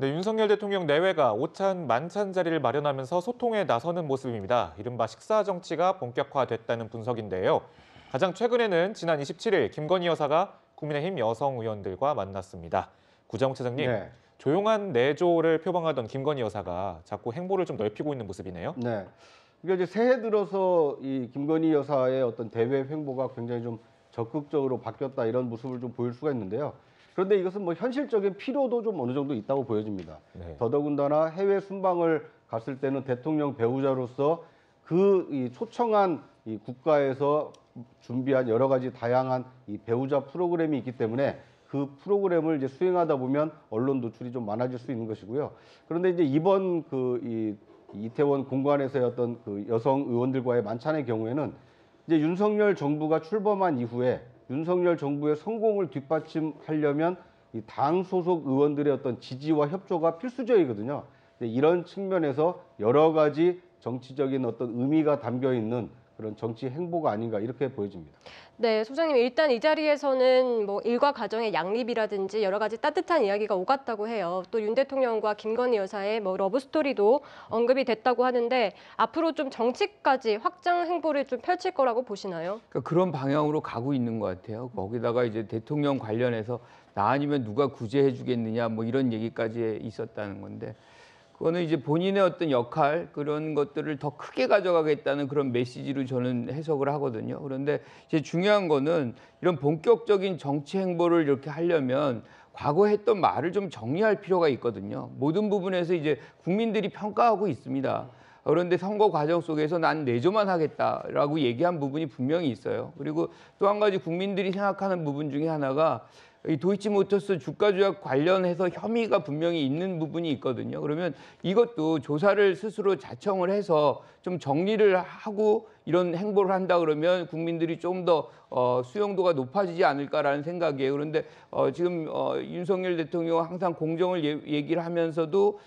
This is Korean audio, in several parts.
네, 윤석열 대통령 내외가 오찬 만찬 자리를 마련하면서 소통에 나서는 모습입니다. 이른바 식사 정치가 본격화됐다는 분석인데요. 가장 최근에는 지난 27일 김건희 여사가 국민의힘 여성 의원들과 만났습니다. 구자홍 차장님, 네, 조용한 내조를 표방하던 김건희 여사가 자꾸 행보를 좀 넓히고 있는 모습이네요. 네. 그러니까 이제 새해 들어서 이 김건희 여사의 어떤 대외 행보가 굉장히 좀 적극적으로 바뀌었다 이런 모습을 좀 보일 수가 있는데요. 그런데 이것은 뭐 현실적인 필요도 좀 어느 정도 있다고 보여집니다. 네. 더더군다나 해외 순방을 갔을 때는 대통령 배우자로서 이 초청한 이 국가에서 준비한 여러 가지 다양한 이 배우자 프로그램이 있기 때문에 그 프로그램을 이제 수행하다 보면 언론 노출이 좀 많아질 수 있는 것이고요. 그런데 이제 이번 이태원 공관에서의 어떤 그 여성 의원들과의 만찬의 경우에는 이제 윤석열 정부가 출범한 이후에 윤석열 정부의 성공을 뒷받침하려면 이 당 소속 의원들의 어떤 지지와 협조가 필수적이거든요. 이런 측면에서 여러 가지 정치적인 어떤 의미가 담겨 있는 그런 정치 행보가 아닌가 이렇게 보여집니다. 네, 소장님 일단 이 자리에서는 뭐 일과 가정의 양립이라든지 여러 가지 따뜻한 이야기가 오갔다고 해요. 또 윤 대통령과 김건희 여사의 뭐 러브 스토리도 언급이 됐다고 하는데 앞으로 좀 정치까지 확장 행보를 좀 펼칠 거라고 보시나요? 그러니까 그런 방향으로 가고 있는 것 같아요. 거기다가 이제 대통령 관련해서 나 아니면 누가 구제해 주겠느냐 뭐 이런 얘기까지 있었다는 건데 그거는 이제 본인의 어떤 역할 그런 것들을 더 크게 가져가겠다는 그런 메시지로 저는 해석을 하거든요. 그런데 이제 중요한 거는 이런 본격적인 정치 행보를 이렇게 하려면 과거에 했던 말을 좀 정리할 필요가 있거든요. 모든 부분에서 이제 국민들이 평가하고 있습니다. 그런데 선거 과정 속에서 난 내조만 하겠다라고 얘기한 부분이 분명히 있어요. 그리고 또 한 가지 국민들이 생각하는 부분 중에 하나가 이 도이치모터스 주가 조작 관련해서 혐의가 분명히 있는 부분이 있거든요. 그러면 이것도 조사를 스스로 자청을 해서 좀 정리를 하고 이런 행보를 한다 그러면 국민들이 좀 더 수용도가 높아지지 않을까라는 생각이에요. 그런데 지금 윤석열 대통령 항상 공정을 얘기를 하면서도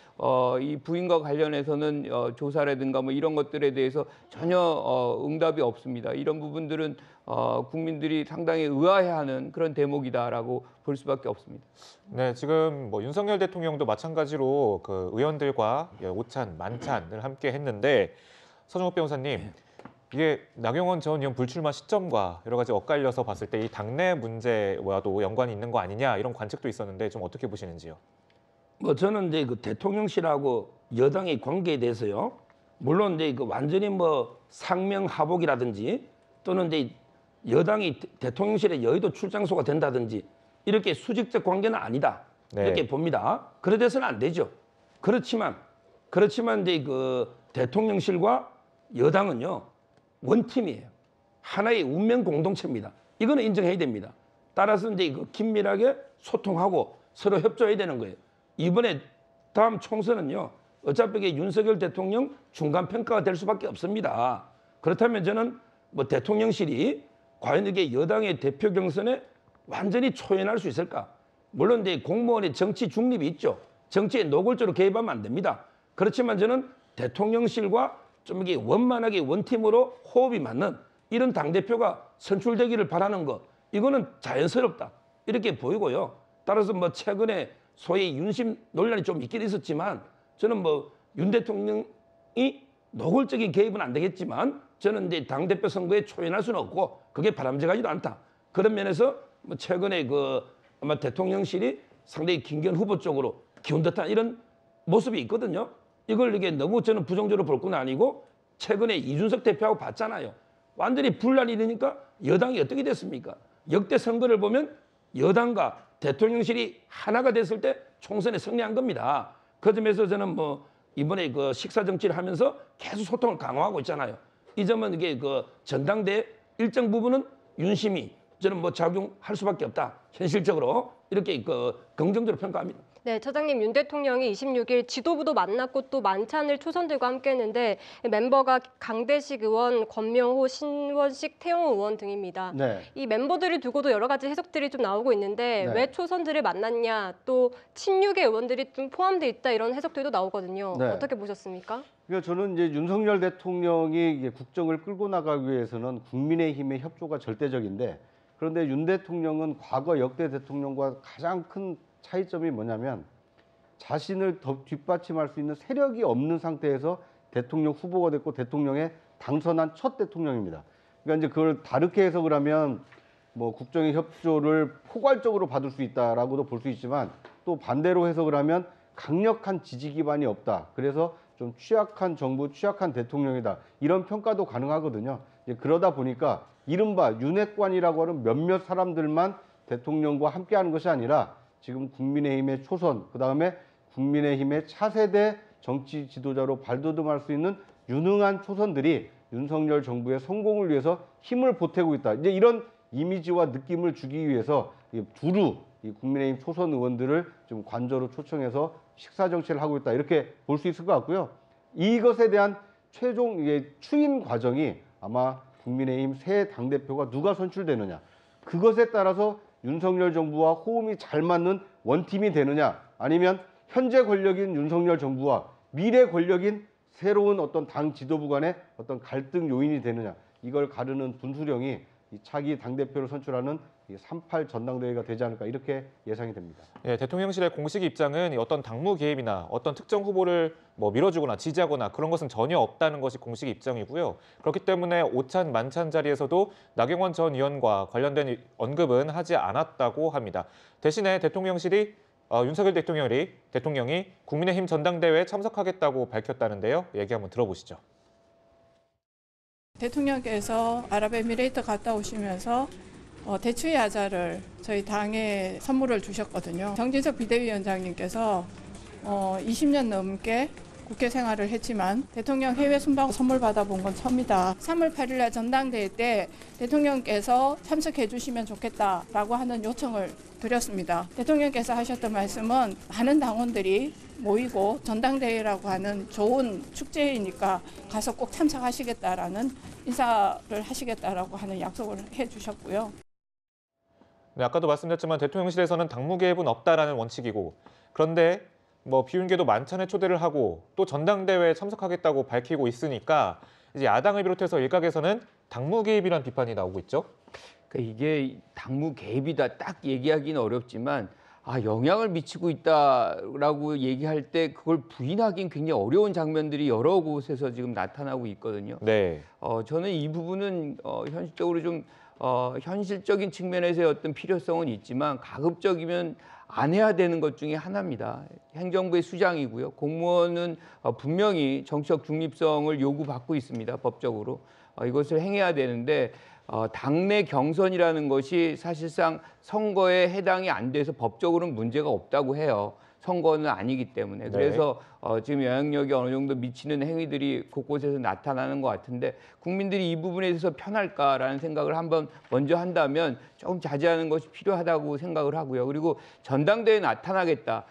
이 부인과 관련해서는 조사라든가 뭐 이런 것들에 대해서 전혀 응답이 없습니다. 이런 부분들은 국민들이 상당히 의아해하는 그런 대목이다라고 볼 수밖에 없습니다. 네, 지금 뭐 윤석열 대통령도 마찬가지로 그 의원들과 오찬 만찬을 함께 했는데 서정욱 변호사님, 이게 나경원 전 의원 불출마 시점과 여러 가지 엇갈려서 봤을 때 이 당내 문제와도 연관이 있는 거 아니냐 이런 관측도 있었는데 좀 어떻게 보시는지요? 뭐 저는 이제 그 대통령실하고 여당의 관계에 대해서요. 물론 이제 그 완전히 뭐 상명하복이라든지 또는 이제 여당이 대통령실에 여의도 출장소가 된다든지 이렇게 수직적 관계는 아니다. 네. 이렇게 봅니다. 그래 돼서는 안 되죠. 그렇지만 이제 그 대통령실과 여당은요. 원팀이에요. 하나의 운명 공동체입니다. 이거는 인정해야 됩니다. 따라서 이제 그 긴밀하게 소통하고 서로 협조해야 되는 거예요. 이번에 다음 총선은요. 어차피 이게 윤석열 대통령 중간 평가가 될 수밖에 없습니다. 그렇다면 저는 뭐 대통령실이 과연 이게 여당의 대표 경선에 완전히 초연할 수 있을까? 물론 이제 공무원의 정치 중립이 있죠. 정치에 노골적으로 개입하면 안 됩니다. 그렇지만 저는 대통령실과 좀 이게 원만하게 원팀으로 호흡이 맞는 이런 당대표가 선출되기를 바라는 것, 이거는 자연스럽다. 이렇게 보이고요. 따라서 뭐 최근에 소위 윤심 논란이 좀 있긴 있었지만 저는 뭐 윤 대통령이 노골적인 개입은 안 되겠지만 저는 이제 당대표 선거에 초연할 수는 없고 그게 바람직하지도 않다. 그런 면에서 뭐 최근에 그 아마 대통령실이 상당히 김기현 후보 쪽으로 기운 듯한 이런 모습이 있거든요. 이걸 이게 너무 저는 부정적으로 볼 건 아니고 최근에 이준석 대표하고 봤잖아요. 완전히 분란이 되니까 여당이 어떻게 됐습니까? 역대 선거를 보면 여당과 대통령실이 하나가 됐을 때 총선에 승리한 겁니다. 그 점에서 저는 뭐 이번에 그 식사 정치를 하면서 계속 소통을 강화하고 있잖아요. 이 점은 이게 그 전당대 일정 부분은 윤심이 저는 뭐 작용할 수밖에 없다. 현실적으로 이렇게 그 긍정적으로 평가합니다. 네, 차장님 윤 대통령이 26일 지도부도 만났고 또 만찬을 초선들과 함께 했는데 멤버가 강대식 의원, 권명호, 신원식, 태영호 의원 등입니다. 네. 이 멤버들을 두고도 여러 가지 해석들이 좀 나오고 있는데 네. 왜 초선들을 만났냐, 또 친윤계 의원들이 좀 포함돼 있다 이런 해석들도 나오거든요. 네. 어떻게 보셨습니까? 그러니까 저는 이제 윤석열 대통령이 이게 국정을 끌고 나가기 위해서는 국민의힘의 협조가 절대적인데 그런데 윤 대통령은 과거 역대 대통령과 가장 큰 차이점이 뭐냐면 자신을 더 뒷받침할 수 있는 세력이 없는 상태에서 대통령 후보가 됐고 대통령에 당선한 첫 대통령입니다. 그러니까 이제 그걸 다르게 해석을 하면 뭐 국정의 협조를 포괄적으로 받을 수 있다라고도 볼 수 있지만 또 반대로 해석을 하면 강력한 지지 기반이 없다. 그래서 좀 취약한 정부, 취약한 대통령이다. 이런 평가도 가능하거든요. 이제 그러다 보니까 이른바 윤핵관이라고 하는 몇몇 사람들만 대통령과 함께하는 것이 아니라 지금 국민의힘의 초선, 그다음에 국민의힘의 차세대 정치 지도자로 발돋움할 수 있는 유능한 초선들이 윤석열 정부의 성공을 위해서 힘을 보태고 있다. 이제 이런 이미지와 느낌을 주기 위해서 두루 이 국민의힘 초선 의원들을 좀 관저로 초청해서 식사 정치를 하고 있다. 이렇게 볼 수 있을 것 같고요. 이것에 대한 최종 추인 과정이 아마 국민의힘 새 당대표가 누가 선출되느냐. 그것에 따라서 윤석열 정부와 호흡이 잘 맞는 원팀이 되느냐. 아니면 현재 권력인 윤석열 정부와 미래 권력인 새로운 어떤 당 지도부 간의 어떤 갈등 요인이 되느냐. 이걸 가르는 분수령이 이 차기 당대표를 선출하는 3.8 전당대회가 되지 않을까 이렇게 예상이 됩니다. 예, 대통령실의 공식 입장은 어떤 당무 개입이나 어떤 특정 후보를 뭐 밀어주거나 지지하거나 그런 것은 전혀 없다는 것이 공식 입장이고요. 그렇기 때문에 오찬 만찬 자리에서도 나경원 전 의원과 관련된 언급은 하지 않았다고 합니다. 대신에 대통령실이 윤석열 대통령이 국민의힘 전당대회에 참석하겠다고 밝혔다는데요. 얘기 한번 들어보시죠. 대통령께서 아랍에미레이트 갔다 오시면서 대추의 야자를 저희 당에 선물을 주셨거든요. 정진석 비대위원장님께서 20년 넘게 국회 생활을 했지만 대통령 해외 순방 선물 받아본 건 처음이다. 3월 8일 날 전당대회 때 대통령께서 참석해 주시면 좋겠다라고 하는 요청을 드렸습니다. 대통령께서 하셨던 말씀은 많은 당원들이 모이고 전당대회라고 하는 좋은 축제이니까 가서 꼭 참석하시겠다라는 인사를 하시겠다라고 하는 약속을 해주셨고요. 네, 아까도 말씀드렸지만 대통령실에서는 당무 개입은 없다라는 원칙이고 그런데 뭐 비윤계도 만찬에 초대를 하고 또 전당대회에 참석하겠다고 밝히고 있으니까 이제 야당을 비롯해서 일각에서는 당무 개입이라는 비판이 나오고 있죠. 그러니까 이게 당무 개입이다 딱 얘기하기는 어렵지만 영향을 미치고 있다라고 얘기할 때 그걸 부인하기는 굉장히 어려운 장면들이 여러 곳에서 지금 나타나고 있거든요. 네. 저는 이 부분은 현실적으로 좀 현실적인 측면에서의 어떤 필요성은 있지만 가급적이면 안 해야 되는 것 중에 하나입니다. 행정부의 수장이고요. 공무원은 분명히 정치적 중립성을 요구받고 있습니다. 법적으로. 이것을 행해야 되는데 당내 경선이라는 것이 사실상 선거에 해당이 안 돼서 법적으로는 문제가 없다고 해요. 선거는 아니기 때문에. 네. 그래서 지금 영향력이 어느 정도 미치는 행위들이 곳곳에서 나타나는 것 같은데 국민들이 이 부분에 대해서 편할까라는 생각을 한번 먼저 한다면 조금 자제하는 것이 필요하다고 생각을 하고요. 그리고 전당대회에 나타나겠다.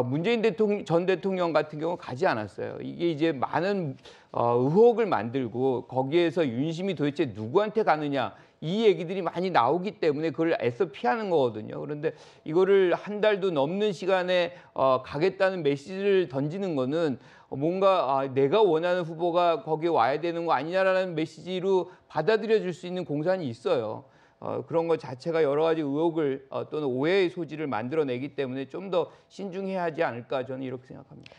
문재인 전 대통령 같은 경우 가지 않았어요. 이게 이제 많은 의혹을 만들고 거기에서 윤심이 도대체 누구한테 가느냐 이 얘기들이 많이 나오기 때문에 그걸 애써 피하는 거거든요. 그런데 이거를 한 달도 넘는 시간에 가겠다는 메시지를 던지는 거는 뭔가 내가 원하는 후보가 거기에 와야 되는 거 아니냐라는 메시지로 받아들여질 수 있는 공산이 있어요. 그런 것 자체가 여러 가지 의혹을 또는 오해의 소지를 만들어내기 때문에 좀 더 신중해야 하지 않을까 저는 이렇게 생각합니다.